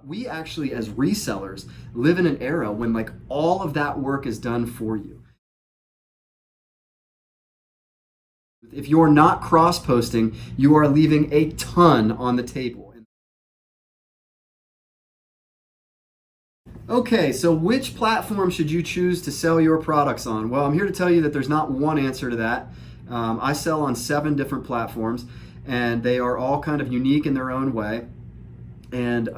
We actually, as resellers, live in an era when like all of that work is done for you. If you're not cross-posting, you are leaving a ton on the table. Okay, so which platform should you choose to sell your products on? Well, I'm here to tell you that there's not one answer to that. I sell on 7 different platforms, and they are all kind of unique in their own way. And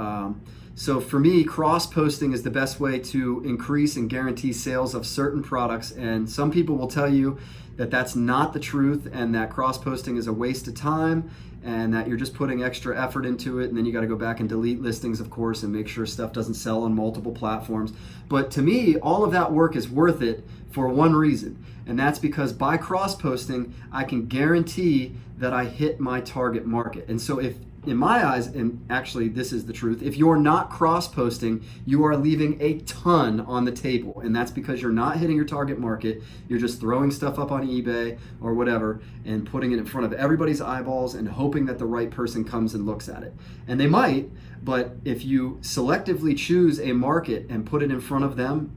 so for me, cross-posting is the best way to increase and guarantee sales of certain products. And some people will tell you that that's not the truth and that cross-posting is a waste of time and that you're just putting extra effort into it, and then you got to go back and delete listings, of course, and make sure stuff doesn't sell on multiple platforms. But to me, all of that work is worth it for one reason, and that's because by cross-posting, I can guarantee that I hit my target market. And so if, in my eyes, and actually this is the truth, if you're not cross-posting, you are leaving a ton on the table. And that's because you're not hitting your target market. You're just throwing stuff up on eBay or whatever and putting it in front of everybody's eyeballs and hoping that the right person comes and looks at it. And they might, but if you selectively choose a market and put it in front of them,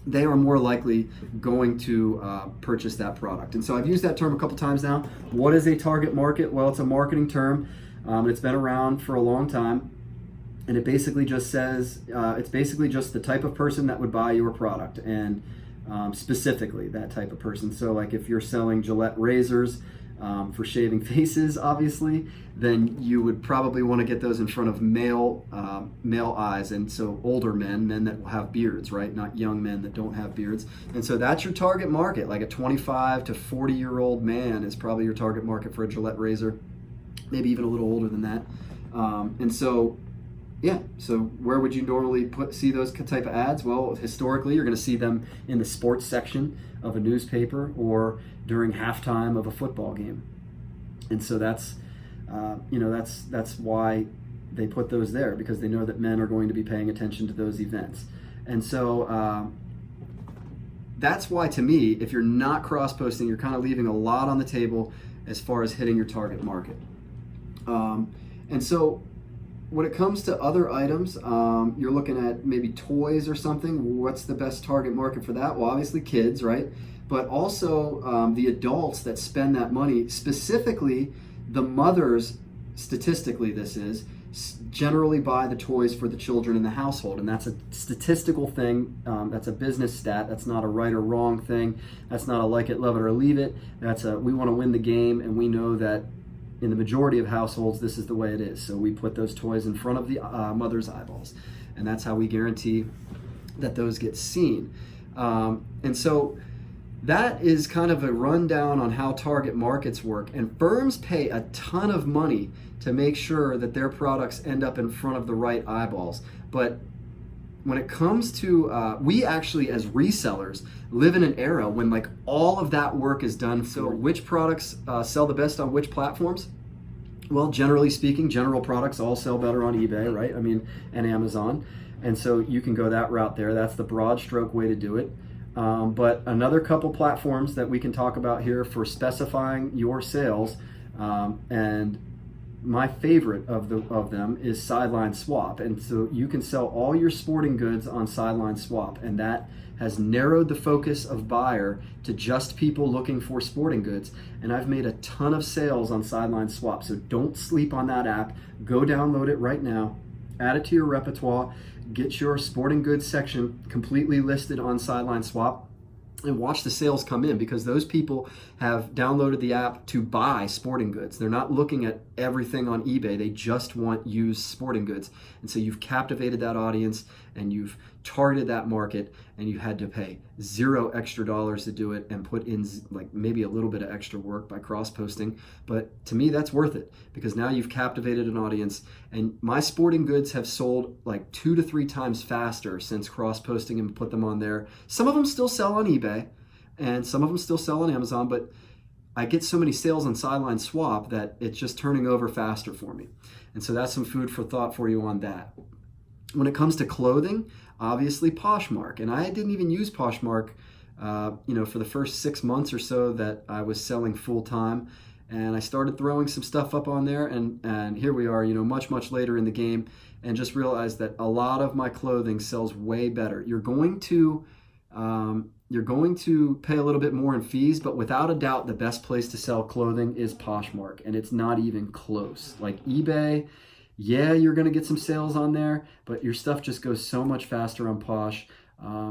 they are more likely going to purchase that product. And so I've used that term a couple times now. What is a target market? Well, it's a marketing term. It's been around for a long time, and it basically just says it's basically just the type of person that would buy your product, and specifically that type of person. So like if you're selling Gillette razors for shaving faces, obviously, then you would probably want to get those in front of male eyes, and so older men that will have beards, right? Not young men that don't have beards. And so that's your target market. Like a 25 to 40-year-old man is probably your target market for a Gillette razor. Maybe even a little older than that. And so, yeah, so where would you normally see those type of ads? Well, historically, you're going to see them in the sports section of a newspaper or during halftime of a football game. And so that's why they put those there, because they know that men are going to be paying attention to those events. And so that's why, to me, if you're not cross-posting, you're kind of leaving a lot on the table as far as hitting your target market. And so when it comes to other items, you're looking at maybe toys or something. What's the best target market for that? Well, obviously kids, right? But also the adults that spend that money, specifically the mothers, statistically this is, generally buy the toys for the children in the household. And that's a statistical thing. That's a business stat. That's not a right or wrong thing. That's not a like it, love it, or leave it. That's we want to win the game, and we know that in the majority of households, this is the way it is. So we put those toys in front of the mother's eyeballs, and that's how we guarantee that those get seen. And so that is kind of a rundown on how target markets work. And firms pay a ton of money to make sure that their products end up in front of the right eyeballs. But when it comes to, we actually as resellers live in an era when like all of that work is done. So which products sell the best on which platforms? Well, generally speaking, general products all sell better on eBay, right? I mean, and Amazon. And so you can go that route there. That's the broad stroke way to do it. But another couple platforms that we can talk about here for specifying your sales, and my favorite of them is Sideline Swap. And so you can sell all your sporting goods on Sideline Swap, and that has narrowed the focus of buyer to just people looking for sporting goods. And I've made a ton of sales on Sideline Swap, so don't sleep on that app. Go download it right now, add it to your repertoire, get your sporting goods section completely listed on Sideline Swap, and watch the sales come in, because those people have downloaded the app to buy sporting goods. They're not looking at everything on eBay. They just want used sporting goods. And so you've captivated that audience and you've targeted that market, and you had to pay $0 extra to do it and put in like maybe a little bit of extra work by cross-posting. But to me, that's worth it, because now you've captivated an audience, and my sporting goods have sold like 2 to 3 times faster since cross-posting and put them on there. Some of them still sell on eBay and some of them still sell on Amazon, but I get so many sales on Sideline Swap that it's just turning over faster for me. And so that's some food for thought for you on that. When it comes to clothing, obviously Poshmark. And I didn't even use Poshmark for the first 6 months or so that I was selling full time. and I started throwing some stuff up on there, and here we are, much later in the game, and just realized that a lot of my clothing sells way better. You're going to pay a little bit more in fees, but without a doubt, the best place to sell clothing is Poshmark, and it's not even close. Like eBay, yeah, you're going to get some sales on there, but your stuff just goes so much faster on Posh.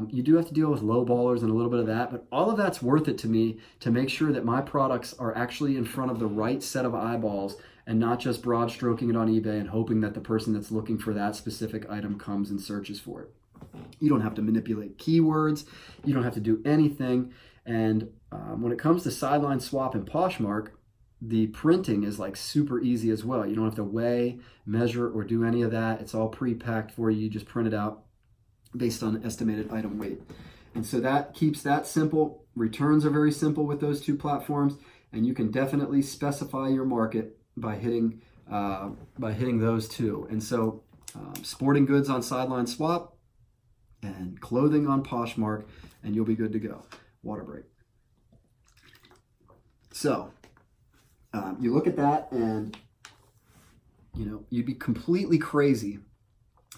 You do have to deal with low ballers and a little bit of that, but all of that's worth it to me to make sure that my products are actually in front of the right set of eyeballs and not just broad stroking it on eBay and hoping that the person that's looking for that specific item comes and searches for it. You don't have to manipulate keywords. You don't have to do anything. And when it comes to sideline swap and Poshmark, the printing is like super easy as well. You don't have to weigh, measure, or do any of that. It's all pre-packed for you. You just print it out based on estimated item weight. And so that keeps that simple. Returns are very simple with those two platforms, and you can definitely specify your market by hitting those two. And so sporting goods on sideline swap and clothing on Poshmark, and you'll be good to go. Water break. So you look at that, and you'd be completely crazy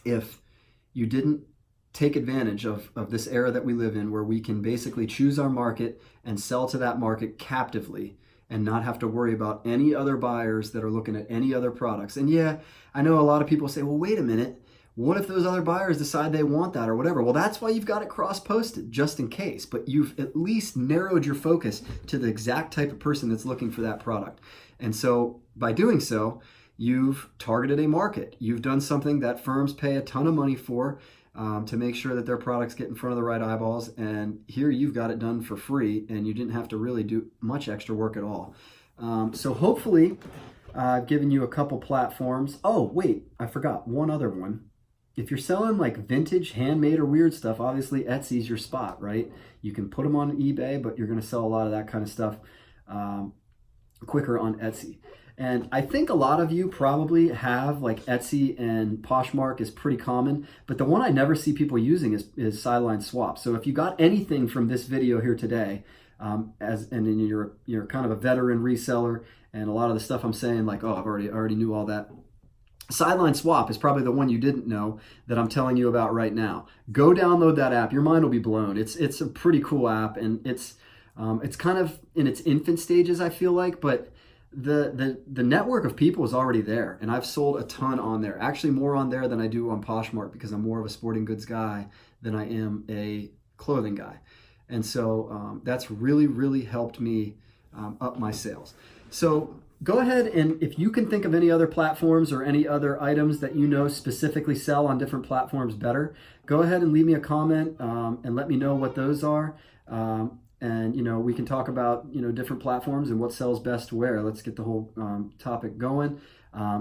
if you didn't take advantage of this era that we live in, where we can basically choose our market and sell to that market captively and not have to worry about any other buyers that are looking at any other products. And yeah, I know a lot of people say, well, wait a minute, what if those other buyers decide they want that or whatever? Well, that's why you've got it cross-posted, just in case. But you've at least narrowed your focus to the exact type of person that's looking for that product. And so by doing so, you've targeted a market. You've done something that firms pay a ton of money for, to make sure that their products get in front of the right eyeballs. And here you've got it done for free, and you didn't have to really do much extra work at all. So hopefully I've given you a couple platforms. Oh, wait, I forgot one other one. If you're selling like vintage, handmade, or weird stuff, obviously Etsy's your spot, right? You can put them on eBay, but you're going to sell a lot of that kind of stuff quicker on Etsy. And I think a lot of you probably have, like, Etsy and Poshmark is pretty common, but the one I never see people using is sideline swap. So if you got anything from this video here today, and then you're kind of a veteran reseller, and a lot of the stuff I'm saying, like, oh, I already knew all that. Sideline swap is probably the one you didn't know that I'm telling you about right now. Go download that app. Your mind will be blown. It's a pretty cool app, and it's kind of in its infant stages, I feel like, but the network of people is already there, and I've sold a ton on there. Actually, more on there than I do on Poshmark, because I'm more of a sporting goods guy than I am a clothing guy. And so that's really helped me up my sales. So go ahead, and if you can think of any other platforms or any other items that specifically sell on different platforms better, go ahead and leave me a comment and let me know what those are. And we can talk about different platforms and what sells best where. Let's get the whole topic going.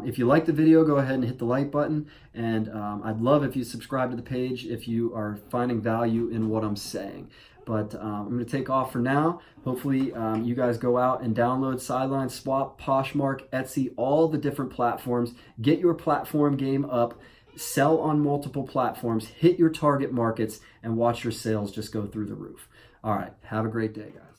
If you like the video, go ahead and hit the like button, and I'd love if you subscribe to the page if you are finding value in what I'm saying. But I'm going to take off for now. Hopefully you guys go out and download Sideline Swap, Poshmark, Etsy, all the different platforms. Get your platform game up. Sell on multiple platforms. Hit your target markets and watch your sales just go through the roof. All right. Have a great day, guys.